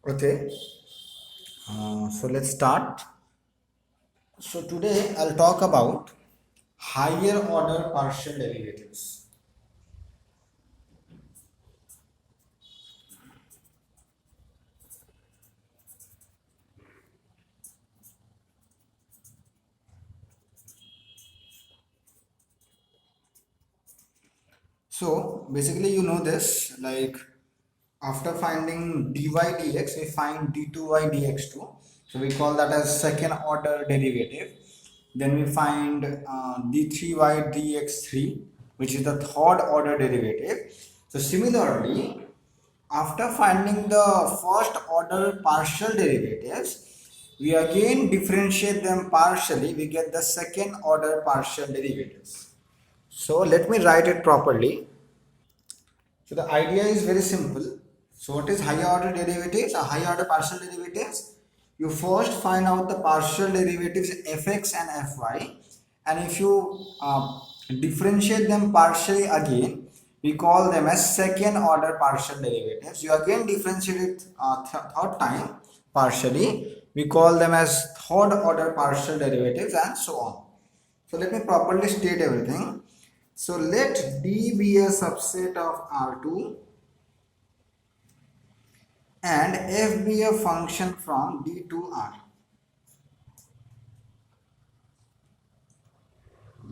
Okay, so let's start. So today I'll talk about higher order partial derivatives. So basically, you know this, like after finding dy dx, we find d2y dx2. So we call that as second order derivative. Then we find d3y dx3, which is the third order derivative. So similarly, after finding the first order partial derivatives, we again differentiate them partially, we get the second order partial derivatives. So let me write it properly. So the idea is very simple. So what is higher order derivatives or higher order partial derivatives? You first find out the partial derivatives fx and fy, and if you differentiate them partially again, we call them as second order partial derivatives. You again differentiate it third time partially, we call them as third order partial derivatives, and so on. So let me properly state everything. So let D be a subset of R2 and F be a function from D to R.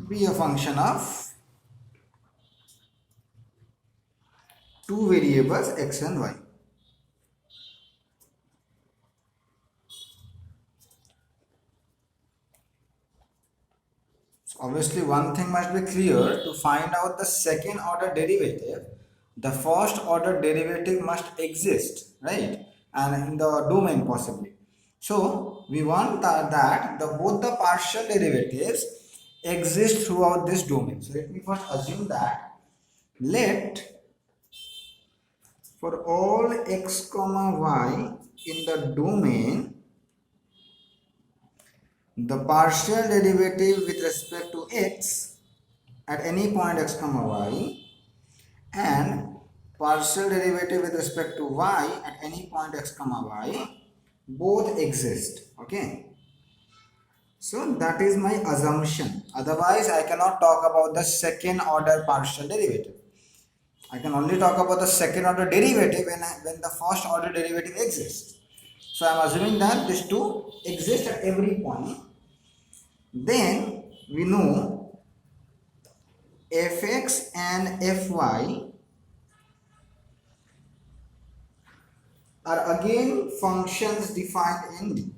Be a function of two variables x and y. So obviously one thing must be clear: to find out the second order derivative, the first order derivative must exist, right? And in the domain possibly. So we want that the both the partial derivatives exist throughout this domain. So let me first assume that let for all x comma y in the domain, the partial derivative with respect to x at any point x comma y and partial derivative with respect to y at any point x comma y both exist. Okay, so that is my assumption. Otherwise I cannot talk about the second order partial derivative. I can only talk about the second order derivative when the first order derivative exists. So I am assuming that these two exist at every point. Then we know fx and fy are again functions defined in D.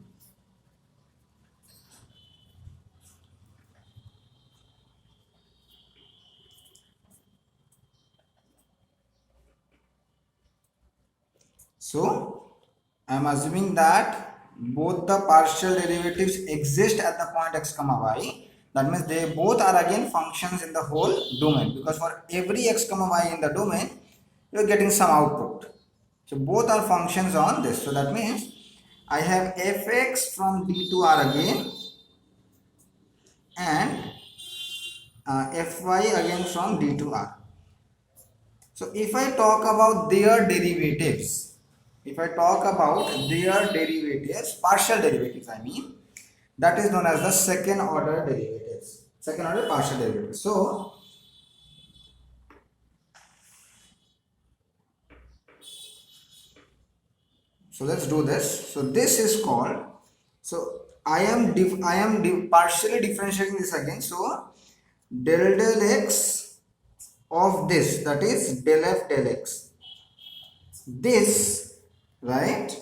So I am assuming that both the partial derivatives exist at the point x comma y. That means they both are again functions in the whole domain, because for every x comma y in the domain you are getting some output. So both are functions on this. So that means I have fx from D to R again and fy again from D to R. So if I talk about their derivatives, partial derivatives I mean, that is known as the second order derivatives, second order partial derivatives. So let's do this. So this is called, so partially differentiating this again. So del x of this, that is del f del x, this, right,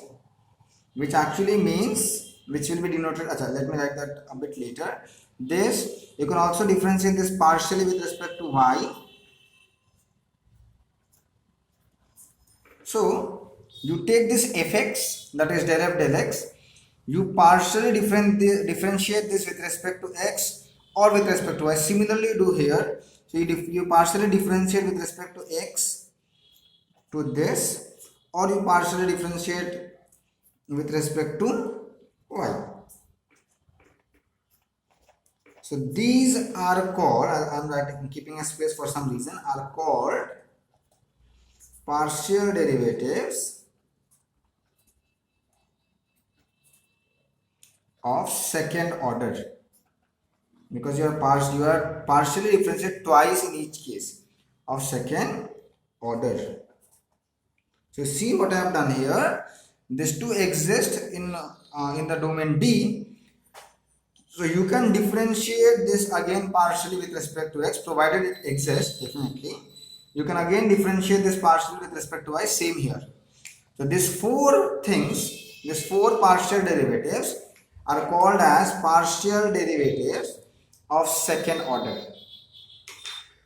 which actually means, which will be denoted, let me write that a bit later. This, you can also differentiate this partially with respect to y. So you take this fx, that is del f del x, you partially differentiate this with respect to x or with respect to y. Similarly do here. So you partially differentiate with respect to x to this, or you partially differentiate with respect to y. So these are called, I'm writing, keeping a space for some reason, are called partial derivatives of second order, because you are partially differentiated twice in each case of second order. So see what I have done here. These two exist in the domain D. So you can differentiate this again partially with respect to x, provided it exists. Definitely you can again differentiate this partially with respect to y. Same here. So these four things, these four partial derivatives are called as partial derivatives of second order.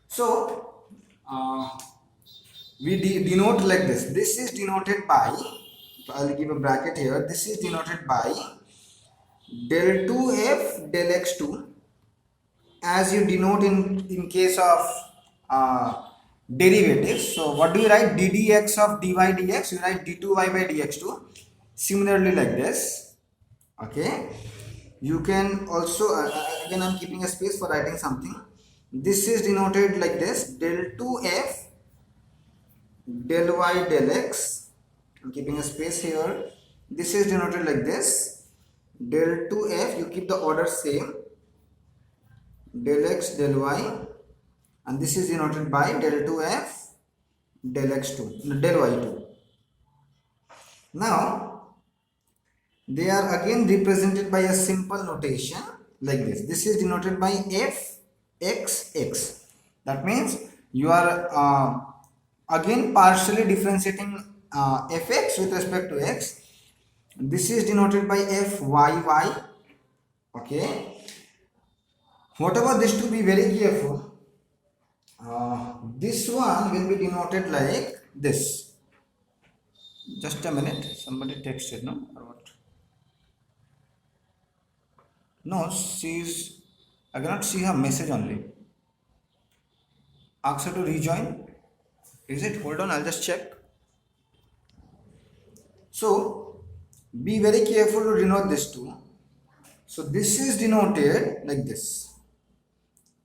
So we denote like this. This is denoted by, I'll give a bracket here. This is denoted by del 2f del x2, as you denote in case of derivatives. So what do you write? D dx of dy dx, you write d2y by dx2. Similarly like this. Okay, you can also again I'm keeping a space for writing something. This is denoted like this, del 2f del y del x. I'm keeping a space here. This is denoted like this, del 2f, you keep the order same, del x del y, and this is denoted by del 2f del x2 del y2. Now they are again represented by a simple notation like this. This is denoted by f x x. That means you are again partially differentiating fx with respect to x. This is denoted by f y y. Okay, whatever this, to be very careful, this one will be denoted like this. Just a minute, somebody texted, no, or what? No, she's, I cannot see her message only. Ask her to rejoin. Is it? Hold on, I'll just check. So be very careful to denote this too. So this is denoted like this,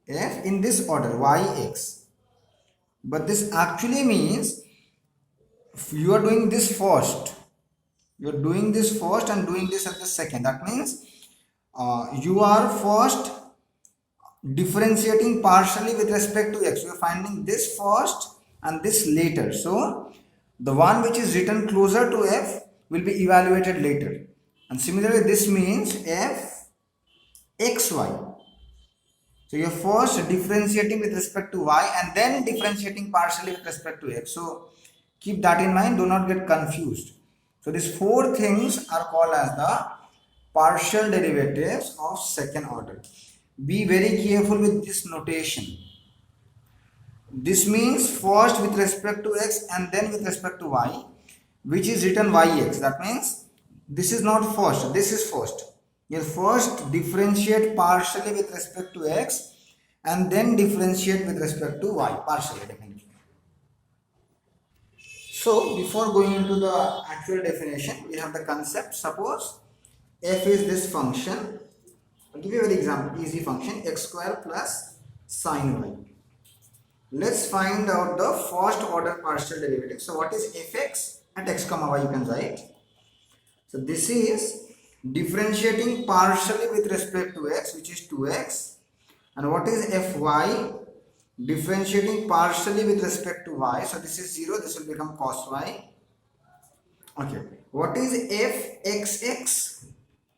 f in this order y x, but this actually means you are doing this first, you are doing this first and doing this at the second. That means you are first differentiating partially with respect to x. You are finding this first and this later. So the one which is written closer to f will be evaluated later. And similarly, this means f xy. So you are first differentiating with respect to y and then differentiating partially with respect to x. So keep that in mind, do not get confused. So these four things are called as the partial derivatives of second order. Be very careful with this notation. This means first with respect to x and then with respect to y, which is written yx. That means this is not first, this is first. You first differentiate partially with respect to x and then differentiate with respect to y, partially, definitely. So before going into the actual definition, we have the concept. Suppose f is this function. I'll give you an example, easy function, x square plus sine y. Let's find out the first order partial derivative. So what is fx at x comma y, you can write. So this is differentiating partially with respect to x, which is 2x. And what is fy? Differentiating partially with respect to y. So this is 0, this will become cos y. Okay. What is fxx?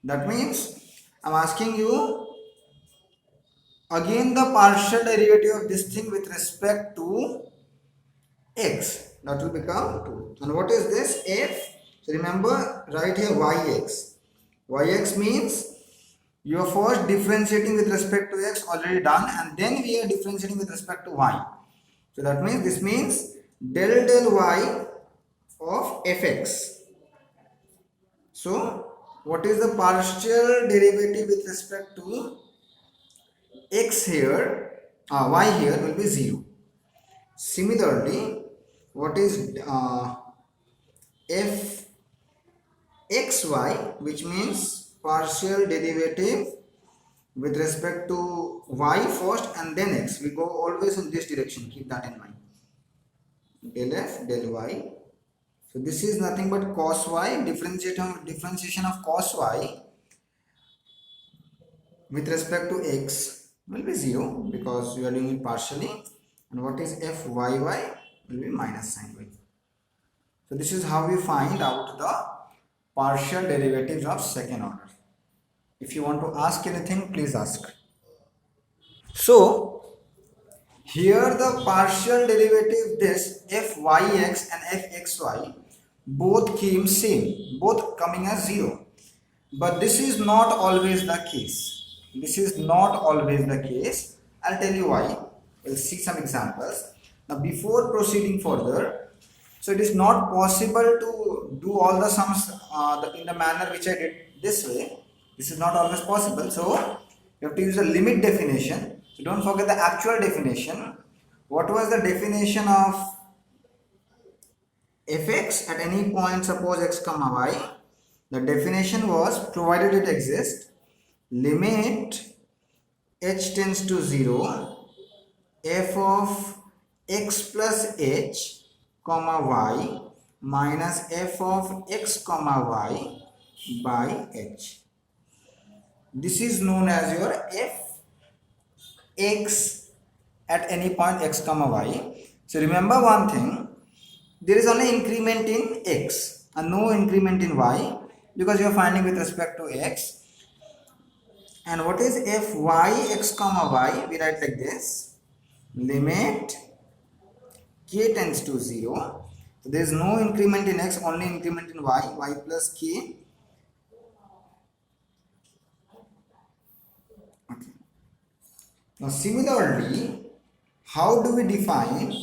That means I'm asking you again the partial derivative of this thing with respect to x. That will become 2. And what is this? F. So remember, right here yx. Yx means you are first differentiating with respect to x, already done, and then we are differentiating with respect to y. So that means this means del del y of fx. So what is the partial derivative with respect to x here, y here will be 0. Similarly, what is f xy, which means partial derivative with respect to y first and then x. We go always in this direction, keep that in mind. Del f del y. So this is nothing but cos y, differentiation of cos y with respect to x will be 0 because you are doing it partially, and what is fyy will be minus sin y. So this is how we find out the partial derivatives of second order. If you want to ask anything, please ask. So here the partial derivative this fyx and fxy both came same, both coming as 0. But this is not always the case. This is not always the case. I'll tell you why. We'll see some examples. Now before proceeding further, so it is not possible to do all the sums in the manner which I did this way. This is not always possible. So you have to use a limit definition. So don't forget the actual definition. What was the definition of fx at any point, suppose x comma y? The definition was, provided it exists, limit h tends to 0, f of x plus h comma y minus f of x comma y by h. This is known as your fx at any point x comma y. So remember one thing, there is only increment in x and no increment in y, because you are finding with respect to x. And what is fy x comma y? We write like this, limit k tends to 0. So there is no increment in x, only increment in y plus k. Okay. Now similarly, how do we define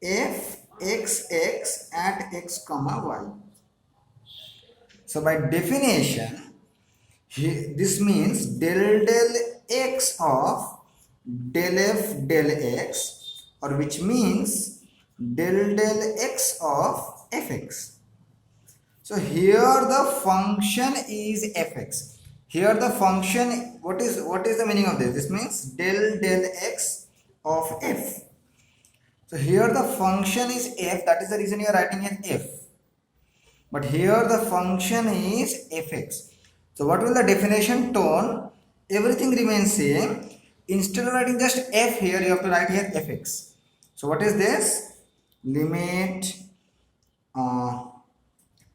fxx at x comma y? So by definition, this means del x of del f del x, or which means del x of fx. So here the function is fx. Here the function, what is the meaning of this? This means del x of f. So here the function is f, that is the reason you are writing it f. But here the function is fx. So what will the definition turn? Everything remains same. Instead of writing just f here, you have to write here fx. So what is this? Limit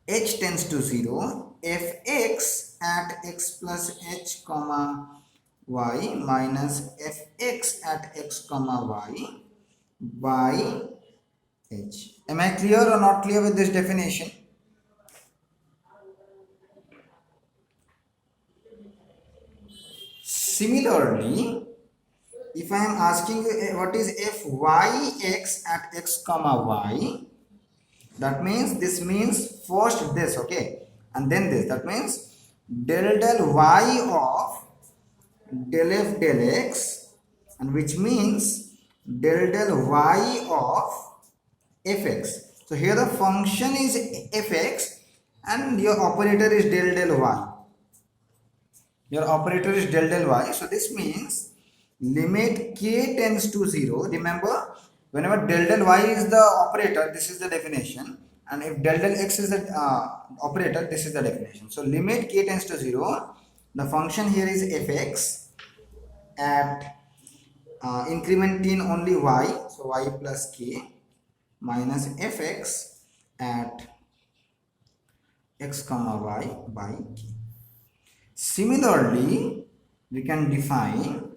h tends to 0, fx at x plus h comma y minus fx at x comma y by h. Am I clear or not clear with this definition? Similarly, if I am asking you what is fyx at x comma y, that means this means first this, okay, and then this. That means del y of del f del x, and which means del y of fx. So here the function is fx and your operator is del y. Your operator is del y. So this means limit k tends to 0. Remember, whenever del y is the operator, this is the definition, and if del x is the operator, this is the definition. So limit k tends to 0, the function here is fx at increment in only y, so y plus k minus fx at x comma y by k. Similarly, we define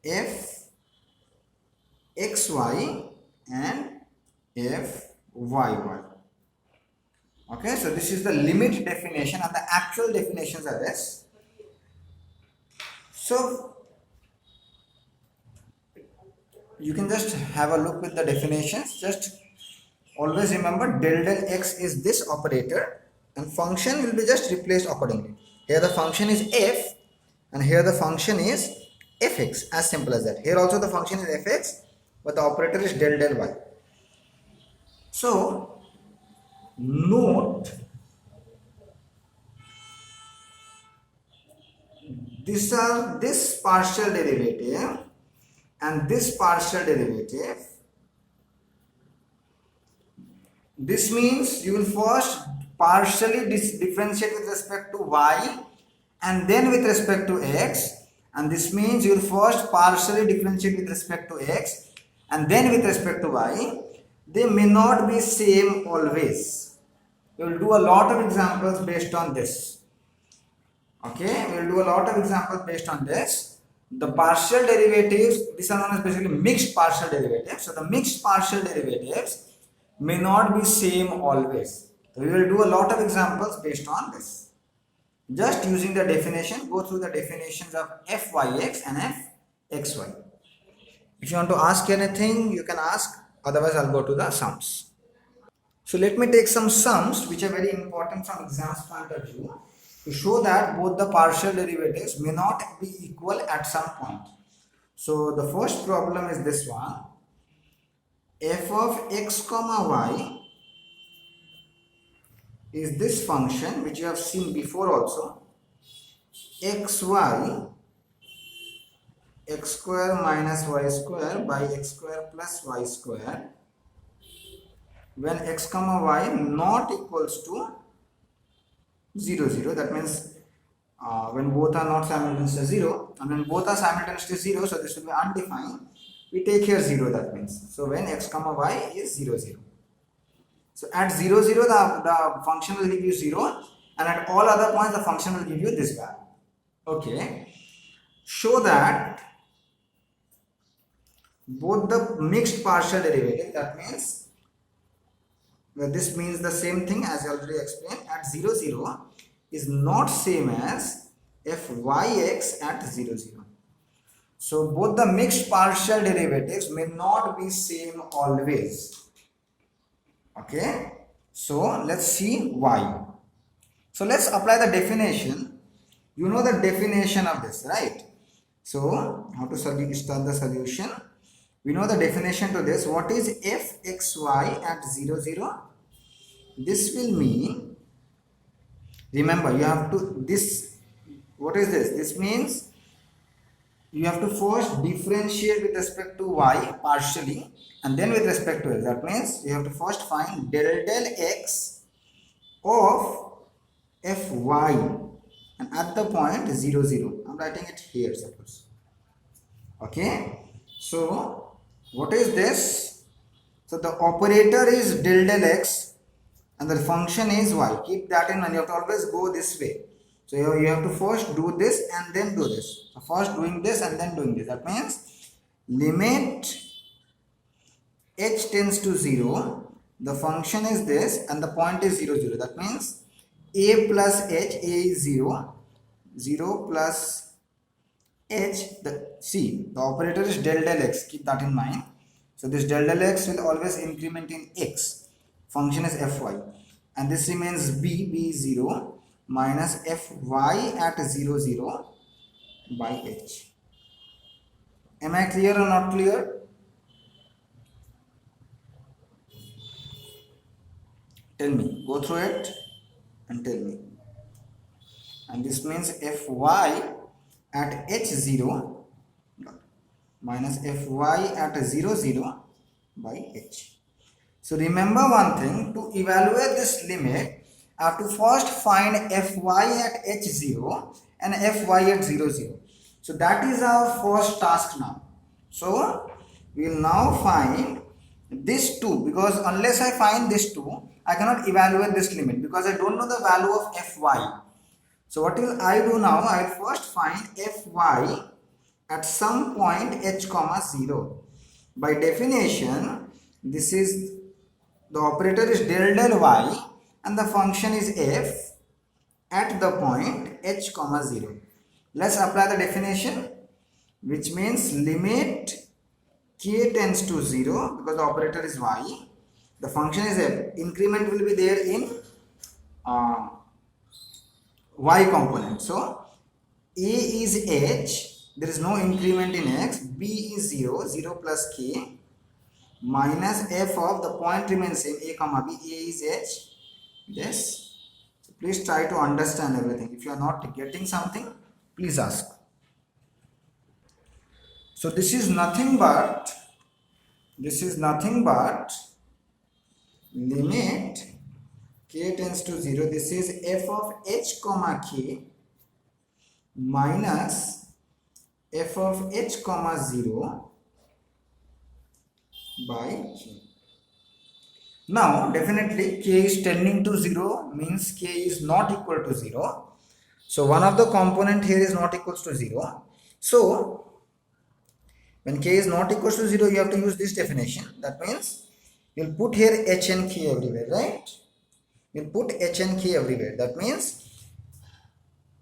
f xy and f yy. Okay, so this is the limit definition, and the actual definitions are this. So you can just have a look with the definitions. Just always remember del x is this operator, and function will be just replaced accordingly. Here the function is f, and here the function is fx, as simple as that. Here also the function is fx, but the operator is del y. So note, this partial derivative and this partial derivative. This means you will first partially differentiate with respect to y and then with respect to x, and this means you will first partially differentiate with respect to x and then with respect to y. They may not be same always. We will do a lot of examples based on this. Okay, we will do a lot of examples based on this. The partial derivatives, these are known as basically mixed partial derivatives. So the mixed partial derivatives may not be same always. So we will do a lot of examples based on this. Just using the definition, go through the definitions of fyx and fxy. If you want to ask anything, you can ask. Otherwise, I'll go to the sums. So let me take some sums which are very important from exam's point of view to show that both the partial derivatives may not be equal at some point. So the first problem is this one. F of x comma y is this function which you have seen before also. Xy x square minus y square by x square plus y square when x comma y not equals to 0 0. That means when both are not simultaneously 0, and when both are simultaneously 0, so this will be undefined. We take here 0, that means. So when x comma y is 0 0. So at 0 0 the function will give you 0, and at all other points the function will give you this value. Okay. Show that both the mixed partial derivative, that means this means the same thing as I already explained, at 0 0 is not same as fyx at 0 0. So both the mixed partial derivatives may not be same always. Okay, so let's see why. So let's apply the definition. You know the definition of this, right? So how to start the solution? We know the definition to this. What is fxy at 0 0? This will mean, remember you have to, this, what is this? This means you have to first differentiate with respect to y partially and then with respect to x. That means you have to first find del x of fy, and at the point 0 0. I'm writing it here, suppose. Okay, so what is this? So the operator is del x and the function is y. Keep that in mind. You have to always go this way. So you have to first do this and then do this. So first doing this and then doing this. That means limit h tends to 0. The function is this and the point is 0 0. That means a plus h, a is 0. 0 plus h, the operator is del x. Keep that in mind. So this del x will always increment in x. Function is fy, and this remains b is 0 minus fy at 0 0 by h. Am I clear or not clear? Tell me, go through it and tell me. And this means fy at h0 minus fy at 0 0 by h. So remember one thing, to evaluate this limit, I have to first find fy at h0 and fy at 0 0. So that is our first task now. So we will now find this 2, because unless I find this 2, I cannot evaluate this limit because I don't know the value of fy. So what will I do now? I will first find fy at some point h comma 0. By definition, this is, the operator is del y and the function is f at the point h comma 0. Let's apply the definition, which means limit k tends to 0 because the operator is y. The function is f. Increment will be there in y component. So a is h, there is no increment in x. B is 0, 0 plus k minus f of the point remains same, a comma b. A is h. Yes. So please try to understand everything. If you are not getting something, please ask. So this is nothing but limit k tends to 0, this is f of h comma k minus f of h comma 0 by k. Now definitely k is tending to 0 means k is not equal to 0. So one of the component here is not equals to 0. So when k is not equals to 0, you have to use this definition. That means you'll put here h and k everywhere, right? You'll put h and k everywhere. That means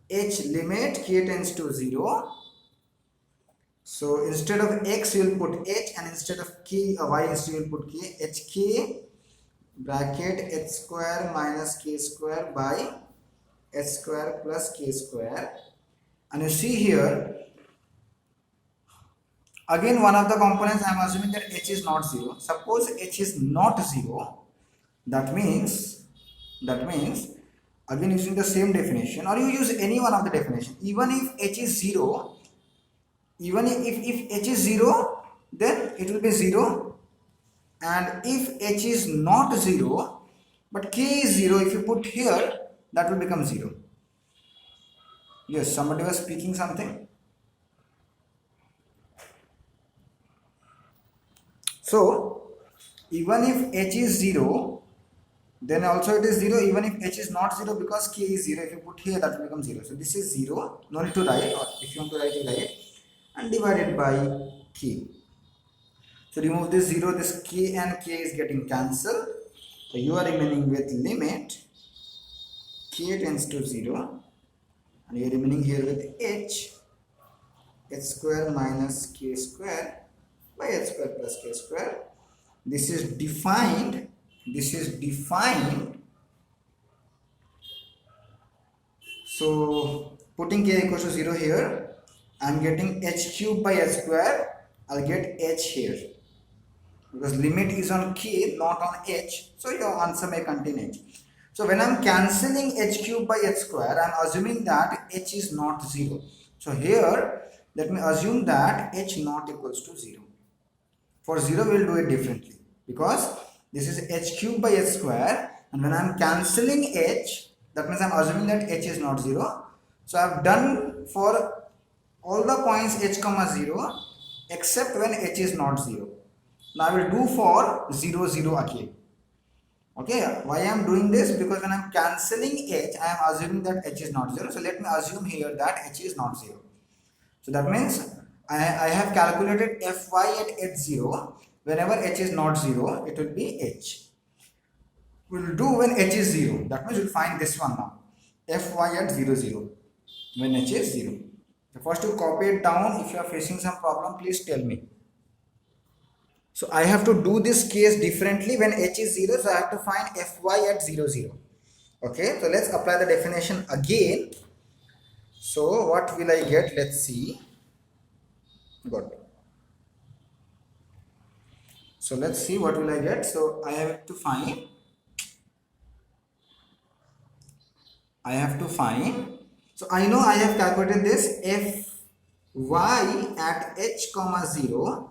h limit k tends to 0. So instead of x, you'll put h, and instead of k, y, instead you'll put k. hk bracket h square minus k square by h square plus k square. And you see here, again one of the components I am assuming that h is not 0. Suppose h is not 0, that means again using the same definition, or you use any one of the definition, even if h is 0, even if h is 0, then it will be 0, and if h is not 0 but k is 0, if you put here, that will become 0. Yes, somebody was speaking something. So even if h is 0, then also it is 0, even if h is not 0, because k is 0, if you put here, that will become 0. So this is 0, no need to write, or if you want to write, you write, and divided by k. So remove this 0, this k and k is getting cancelled. So you are remaining with limit k tends to 0, and you are remaining here with h square minus k square by h square plus k square. This is defined. So putting k equals to 0 here, I am getting h cube by h square. I'll get h here, because limit is on k, not on h. So your answer may contain h. So when I'm cancelling h cube by h square, I'm assuming that h is not 0. So here, let me assume that h not equals to 0. For 0, we will do it differently, because this is h cube by h square, and when I'm cancelling h, that means I'm assuming that h is not 0. So I've done for all the points h comma 0 except when h is not 0. Now I will do for 0 0 again. Okay, why I am doing this? Because when I am cancelling h, I am assuming that h is not 0. So let me assume here that h is not 0. So that means I have calculated fy at h0. Whenever h is not 0, it will be h. We will do when h is 0. That means we will find this one now. Fy at 0 0 when h is 0. So first to copy it down. If you are facing some problem, please tell me. So I have to do this case differently when h is 0. So I have to find fy at 0 0. Okay, so let's apply the definition again. So what will I get? Let's see. Good. So let's see what will I get. So I have to find so I know I have calculated this fy at h comma 0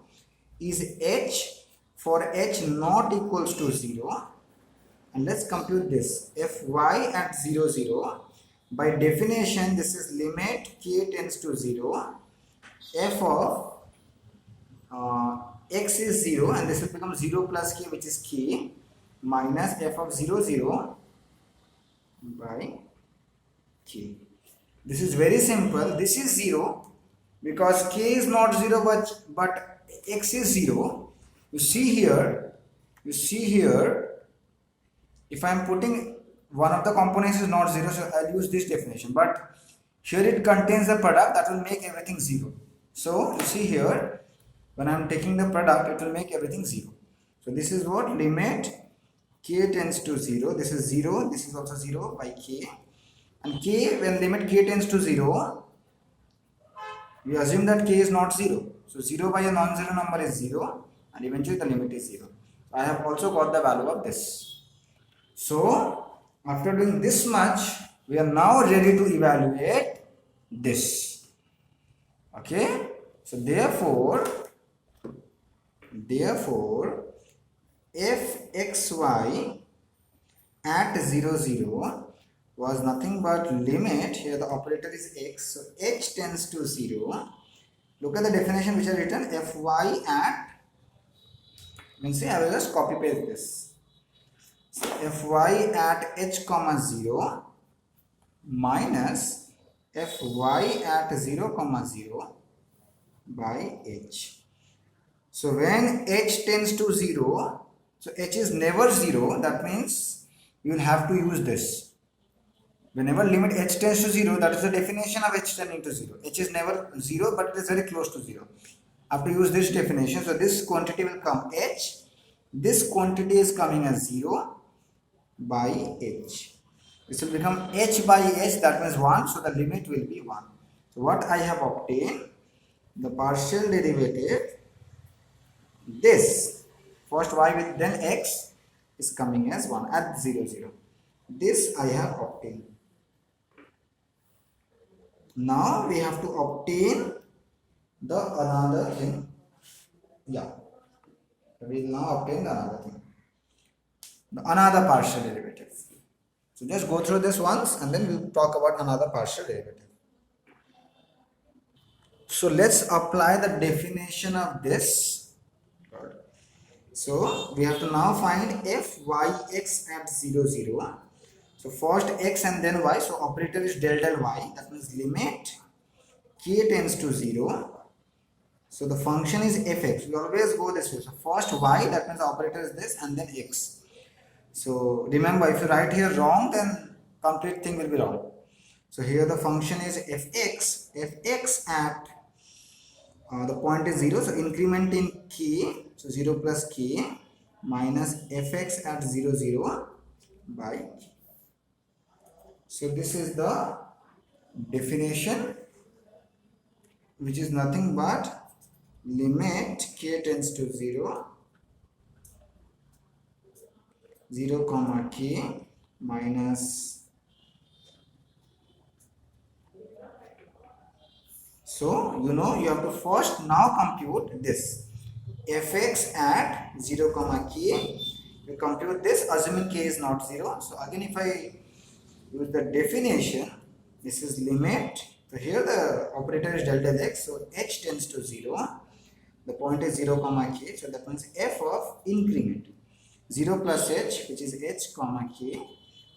is h for h not equals to 0, and let's compute this. Fy at 0 0, by definition this is limit k tends to 0, f of x is 0, and this will become 0 plus k, which is k, minus f of 0 0 by k. This is very simple. This is 0 because k is not 0 but x is 0. You see here, if I am putting one of the components is not 0, so I'll use this definition, but here it contains the product that will make everything 0. So you see here, when I am taking the product, it will make everything 0. So this is what limit k tends to 0. This is 0, this is also 0 by k, and k, when limit k tends to 0, we assume that k is not 0. So 0 by a non-zero number is 0, and eventually the limit is 0. So I have also got the value of this. So after doing this much, we are now ready to evaluate this. Okay. So therefore fxy at 0 0 was nothing but limit, here the operator is x, so h tends to 0. Look at the definition which I written, fy at, you can see I will just copy paste this. So fy at h comma 0 minus fy at 0 comma 0 by h. So when h tends to 0, so h is never 0, that means you will have to use this. Whenever limit h tends to 0, that is the definition of h tending to 0. H is never 0, but it is very close to 0. I have to use this definition. So this quantity will come h. This quantity is coming as 0 by h. This will become h by h, that means 1. So the limit will be 1. So what I have obtained, the partial derivative, this first y with then x is coming as 1 at 0 0. This I have obtained. Now we have to obtain the another thing. Yeah, we will now obtain the another thing, the another partial derivative. So just go through this once and then we'll talk about another partial derivative. So let's apply the definition of this. So we have to now find fyx at 0 0. So first x and then y, so operator is del del y, that means limit k tends to 0. So the function is fx, we always go this way. So first y, that means the operator is this, and then x. So remember, if you write here wrong, then complete thing will be wrong. So here the function is fx at the point is 0, so increment in k, so 0 plus k minus fx at 0 0 by k. So this is the definition, which is nothing but limit k tends to 0, 0 comma k minus, so you know you have to first now compute this fx at 0 comma k. We compute this assuming k is not 0. So again, if I use the definition, this is limit. So here the operator is del del x, so h tends to 0. The point is 0 comma k, so that means f of increment 0 plus h, which is h comma k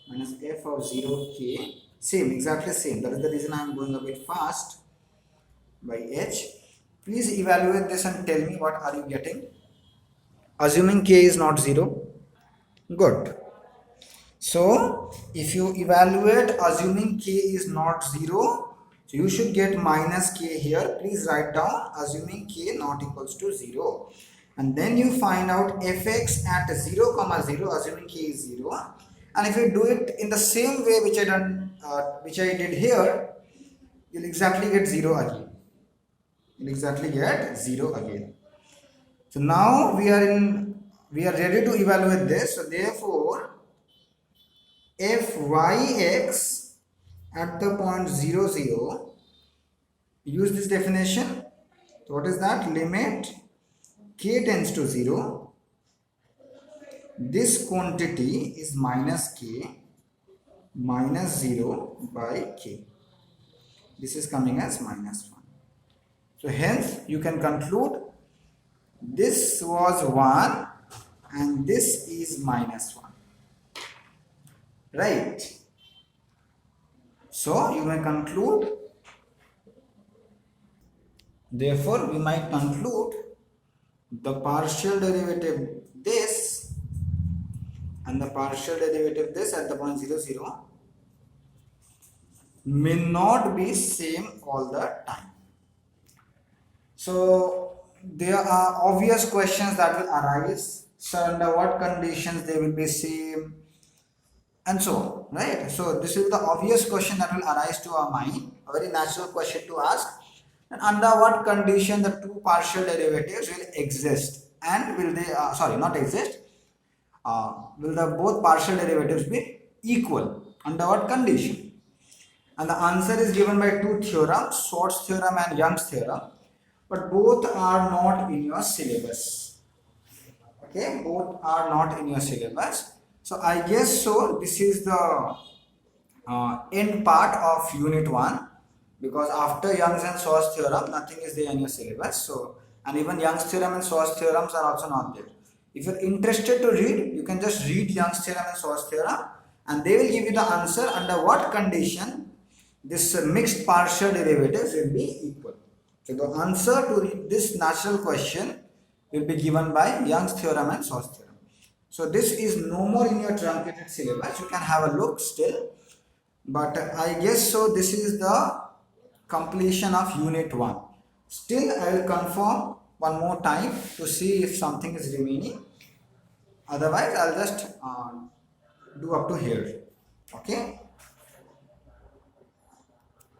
minus f of 0 k, same, exactly same. That is the reason I am going a bit fast, by h. Please evaluate this and tell me what are you getting. Assuming k is not 0, good. So if you evaluate assuming k is not 0, so you should get minus k here. Please write down assuming k not equals to 0. And then you find out fx at 0 comma 0 assuming k is 0. And if you do it in the same way which I did here, you'll exactly get 0 again. You'll exactly get 0 again. So now we are ready to evaluate this. So therefore fyx at the point 0 0, use this definition. So what is that? Limit k tends to 0, this quantity is minus k minus 0 by k. This is coming as minus 1. So hence you can conclude this was 1 and this is minus 1. Right? So you may conclude, therefore we might conclude the partial derivative this and the partial derivative this at the point 0 0 may not be same all the time. So there are obvious questions that will arise. So under what conditions they will be same, and so on, right? So this is the obvious question that will arise to our mind, a very natural question to ask. And under what condition the two partial derivatives will exist, and will they not exist, will the both partial derivatives be equal, under what condition? And the answer is given by two theorems, Schwarz theorem and Young's theorem, but both are not in your syllabus. Okay, both are not in your syllabus. So I guess so. This is the end part of unit 1, because after Young's and Swat's theorem nothing is there in your syllabus. So, and even Young's theorem and Swat's theorems are also not there. If you're interested to read, you can just read Young's theorem and Swat's theorem, and they will give you the answer under what condition this mixed partial derivatives will be equal. So the answer to this natural question will be given by Young's theorem and Swat's theorem. So this is no more in your truncated syllabus. You can have a look still, but I guess so. This is the completion of unit 1. Still, I will confirm one more time to see if something is remaining. Otherwise, I'll just do up to here. Okay.